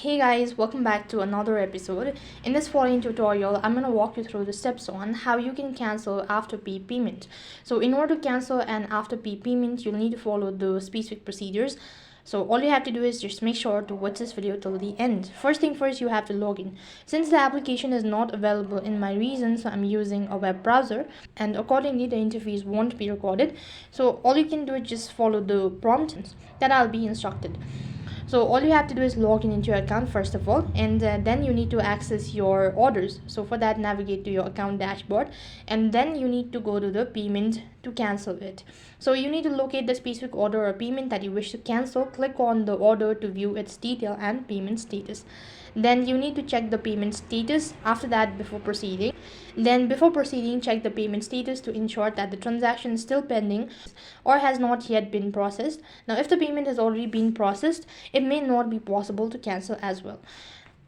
Hey guys, welcome back to another episode. In this following tutorial, I'm going to walk you through the steps on how you can cancel Afterpay payment. So in order to cancel an Afterpay payment, you'll need to follow the specific procedures. So all you have to do is just make sure to watch this video till the end. First thing first, you have to log in. Since the application is not available in my region, so I'm using a web browser, and accordingly the interface won't be recorded. So all you can do is just follow the prompt that I'll be instructed. So all you have to do is log in into your account first of all, and then you need to access your orders. So for that, navigate to your account dashboard, and then you need to go to the payment to cancel it. So you need to locate the specific order or payment that you wish to cancel. Click on the order to view its detail and payment status. Then you need to check the payment status. After that, before proceeding, check the payment status to ensure that the transaction is still pending or has not yet been processed. Now if the payment has already been processed, it may not be possible to cancel as well.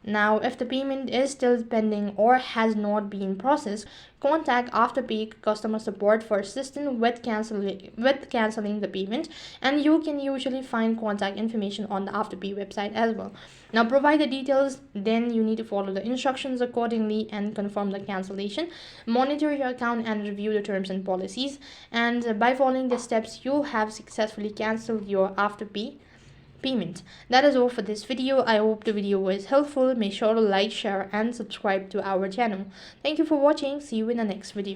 Now, if the payment is still pending or has not been processed, contact Afterpay customer support for assistance with canceling the payment, and you can usually find contact information on the Afterpay website as well. Now, provide the details, then you need to follow the instructions accordingly and confirm the cancellation. Monitor your account and review the terms and policies, and by following the steps, you have successfully canceled your Afterpay payment. That is all for this video. I hope the video was helpful. Make sure to like, share and subscribe to our channel. Thank you for watching. See you in the next video.